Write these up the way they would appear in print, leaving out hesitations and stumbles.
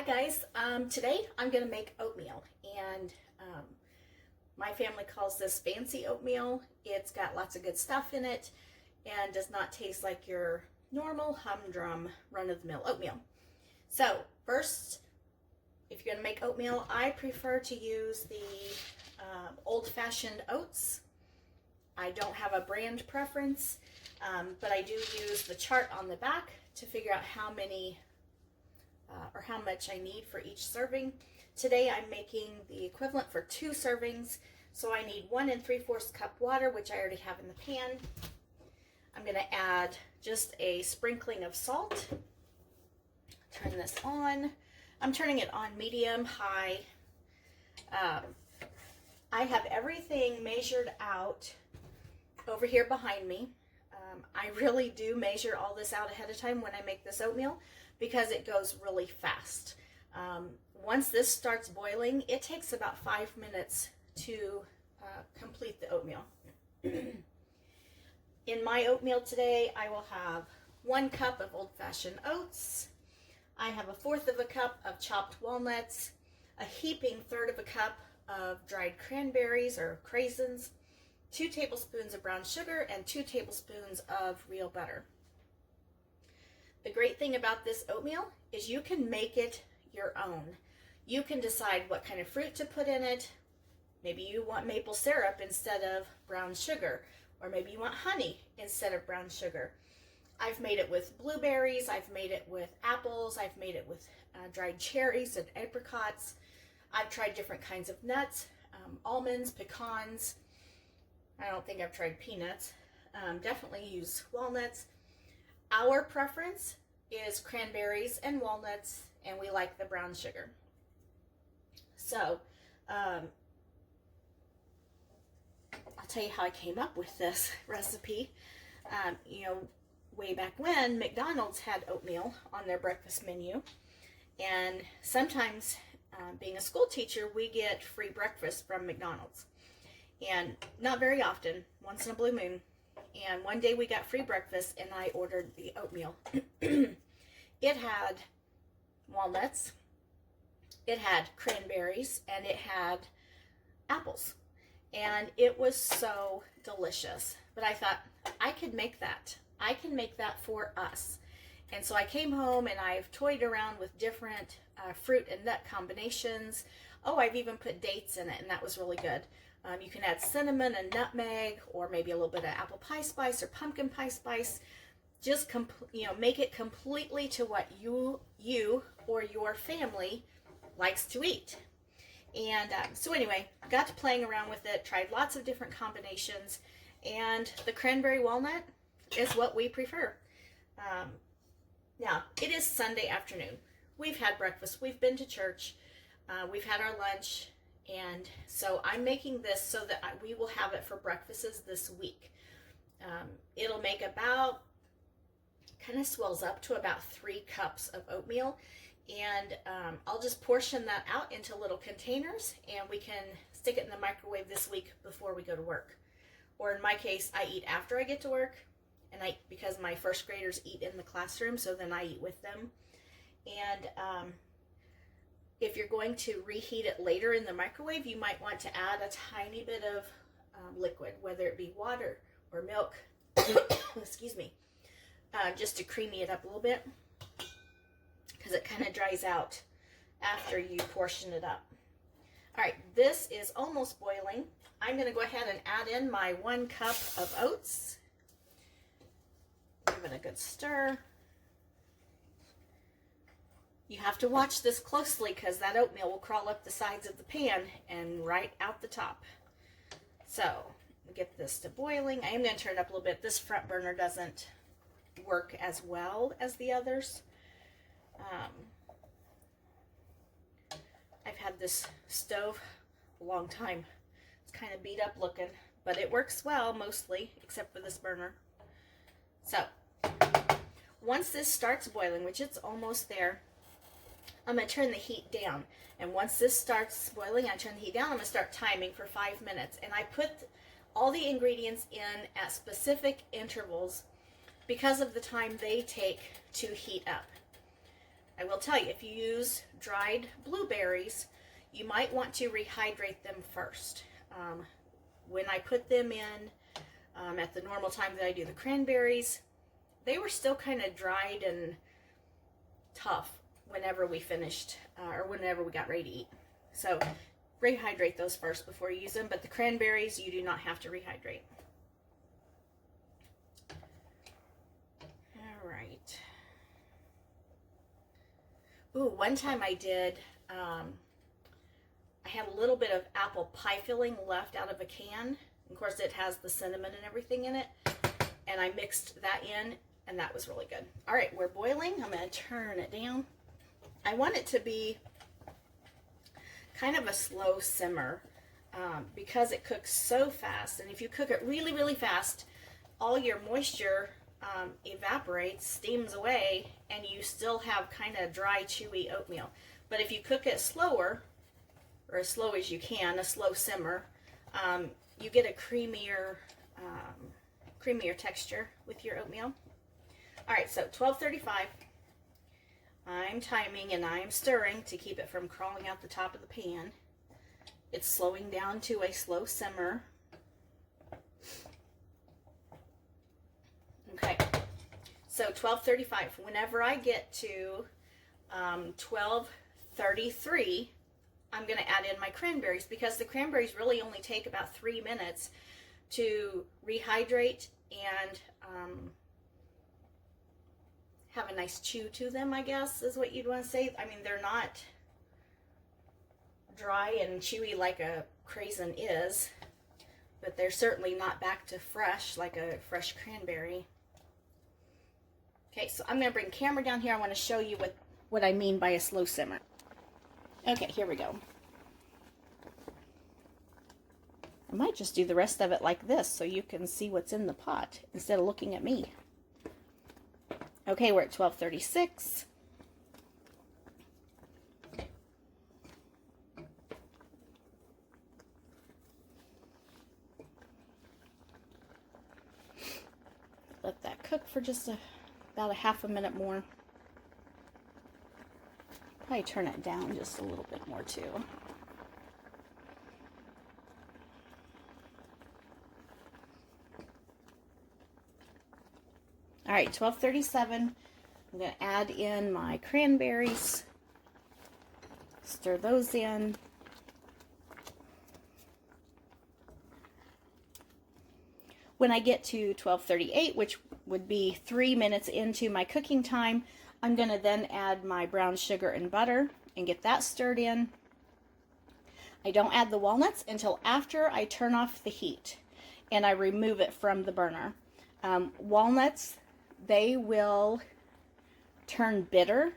guys, today I'm going to make oatmeal, and my family calls this fancy oatmeal. It's got lots of good stuff in it and does not taste like your normal humdrum run-of-the-mill oatmeal. So first, if you're going to make oatmeal, I prefer to use the old-fashioned oats. I don't have a brand preference, but I do use the chart on the back to figure out how many or how much I need for each serving. Today I'm making the equivalent for 2 servings, so I need 1 3/4 cup water, which I already have in the pan. I'm going to add just a sprinkling of salt. Turn this on. I'm turning it on medium high. I have everything measured out over here behind me. I really do measure all this out ahead of time when I make this oatmeal, because it goes really fast. Once this starts boiling, it takes about 5 minutes to complete the oatmeal. In my oatmeal today, I will have 1 cup of old-fashioned oats. I have 1/4 cup of chopped walnuts, a heaping 1/3 cup of dried cranberries or craisins, 2 tablespoons of brown sugar, and 2 tablespoons of real butter. The great thing about this oatmeal is you can make it your own. You can decide what kind of fruit to put in it. Maybe you want maple syrup instead of brown sugar, or maybe you want honey instead of brown sugar. I've made it with blueberries, I've made it with apples, I've made it with dried cherries and apricots. I've tried different kinds of nuts, almonds, pecans. I don't think I've tried peanuts. Definitely use walnuts. Our preference is cranberries and walnuts, and we like the brown sugar. So, I'll tell you how I came up with this recipe. Way back when, McDonald's had oatmeal on their breakfast menu, and sometimes, being a school teacher, we get free breakfast from McDonald's. And not very often, once in a blue moon. And one day we got free breakfast, and I ordered the oatmeal. It had walnuts, it had cranberries, and it had apples. And it was so delicious. But I thought, I could make that. I can make that for us. And so I came home, and I've toyed around with different fruit and nut combinations. Oh, I've even put dates in it, and that was really good. You can add cinnamon and nutmeg, or maybe a little bit of apple pie spice or pumpkin pie spice. Just make it completely to what you or your family likes to eat. And so anyway, got to playing around with it, tried lots of different combinations, and the cranberry walnut is what we prefer. Now, it is Sunday afternoon. We've had breakfast, we've been to church, we've had our lunch. And so I'm making this so that we will have it for breakfasts this week. It'll make about, kind of swells up to about 3 cups of oatmeal. And I'll just portion that out into little containers, and we can stick it in the microwave this week before we go to work. Or in my case, I eat after I get to work, and because my first graders eat in the classroom, so then I eat with them. And if you're going to reheat it later in the microwave, you might want to add a tiny bit of liquid, whether it be water or milk, excuse me, just to creamy it up a little bit, because it kind of dries out after you portion it up. All right, this is almost boiling. I'm going to go ahead and add in my 1 cup of oats. Give it a good stir. You have to watch this closely, because that oatmeal will crawl up the sides of the pan and right out the top. So, get this to boiling. I am going to turn it up a little bit. This front burner doesn't work as well as the others. I've had this stove a long time. It's kind of beat up looking, but it works well mostly, except for this burner. So, once this starts boiling, which it's almost there, I'm going to turn the heat down. And once this starts boiling, I turn the heat down. I'm going to start timing for 5 minutes. And I put all the ingredients in at specific intervals because of the time they take to heat up. I will tell you, if you use dried blueberries, you might want to rehydrate them first. When I put them in at the normal time that I do the cranberries, they were still kind of dried and tough whenever we finished or whenever we got ready to eat. So rehydrate those first before you use them, but the cranberries you do not have to rehydrate. All right. Ooh, one time I did, I had a little bit of apple pie filling left out of a can. Of course, it has the cinnamon and everything in it. And I mixed that in, and that was really good. All right, we're boiling. I'm going to turn it down. I want it to be kind of a slow simmer because it cooks so fast. And if you cook it really, really fast, all your moisture evaporates, steams away, and you still have kind of dry, chewy oatmeal. But if you cook it slower, or as slow as you can, a slow simmer, you get a creamier texture with your oatmeal. All right, so 12:35. I'm timing and I'm stirring to keep it from crawling out the top of the pan. It's slowing down to a slow simmer. Okay, so 12:35. Whenever I get to 12:33, I'm going to add in my cranberries because the cranberries really only take about 3 minutes to rehydrate and have a nice chew to them, I guess is what you'd want to say. I mean, they're not dry and chewy like a craisin is, but they're certainly not back to fresh like a fresh cranberry. Okay, so I'm going to bring camera down here. I want to show you what I mean by a slow simmer. Okay, here we go. I might just do the rest of it like this so you can see what's in the pot instead of looking at me. Okay, we're at 12:36. Let that cook for just about a half a minute more. Probably turn it down just a little bit more too. All right, 12:37. I'm going to add in my cranberries. Stir those in. When I get to 12:38, which would be 3 minutes into my cooking time, I'm going to then add my brown sugar and butter and get that stirred in. I don't add the walnuts until after I turn off the heat and I remove it from the burner. Walnuts, they will turn bitter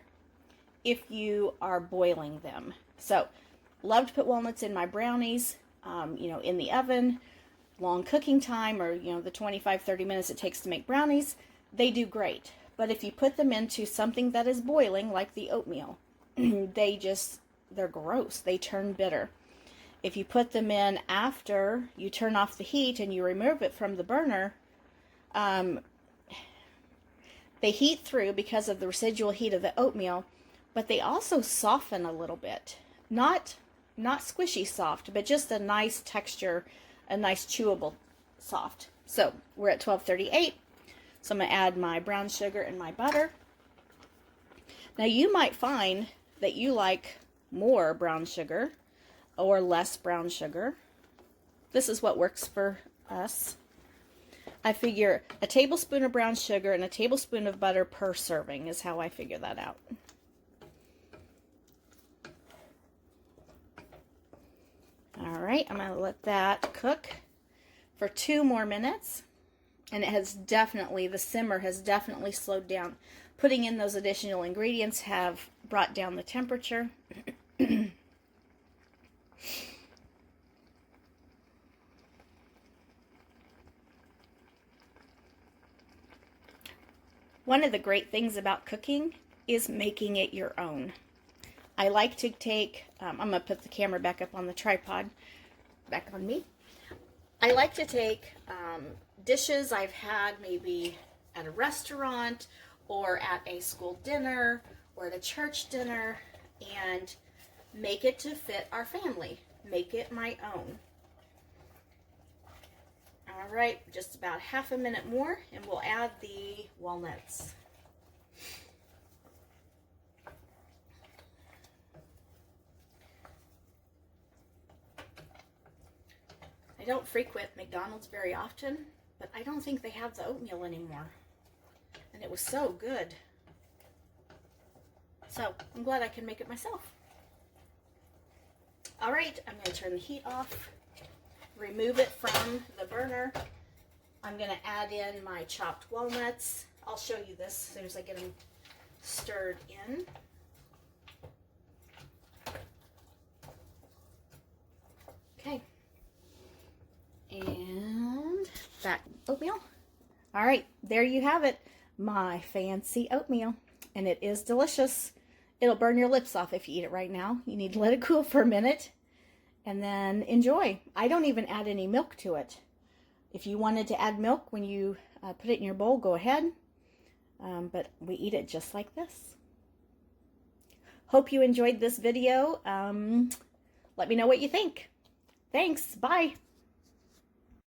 if you are boiling them. So, love to put walnuts in my brownies, in the oven, long cooking time, or, the 25-30 minutes it takes to make brownies. They do great. But if you put them into something that is boiling, like the oatmeal, they're gross. They turn bitter. If you put them in after you turn off the heat and you remove it from the burner, they heat through because of the residual heat of the oatmeal, but they also soften a little bit. Not squishy soft, but just a nice texture, a nice chewable soft. So we're at 12:38. So I'm going to add my brown sugar and my butter. Now you might find that you like more brown sugar or less brown sugar. This is what works for us. I figure a tablespoon of brown sugar and a tablespoon of butter per serving is how I figure that out. All right, I'm going to let that cook for 2 more minutes. And the simmer has definitely slowed down. Putting in those additional ingredients have brought down the temperature. One of the great things about cooking is making it your own. I like to take, I'm going to put the camera back up on the tripod, back on me. I like to take dishes I've had maybe at a restaurant or at a school dinner or at a church dinner and make it to fit our family. Make it my own. All right, just about half a minute more and we'll add the walnuts. I don't frequent McDonald's very often, but I don't think they have the oatmeal anymore. And it was so good. So I'm glad I can make it myself. All right, I'm going to turn the heat off, remove it from the burner. I'm going to add in my chopped walnuts. I'll show you this as soon as I get them stirred in. Okay. And that oatmeal. All right, there you have it. My fancy oatmeal. And it is delicious. It'll burn your lips off if you eat it right now. You need to let it cool for a minute and then enjoy. I don't even add any milk to it. If you wanted to add milk when you put it in your bowl, go ahead. But we eat it just like this. Hope you enjoyed this video. Let me know what you think. Thanks. Bye.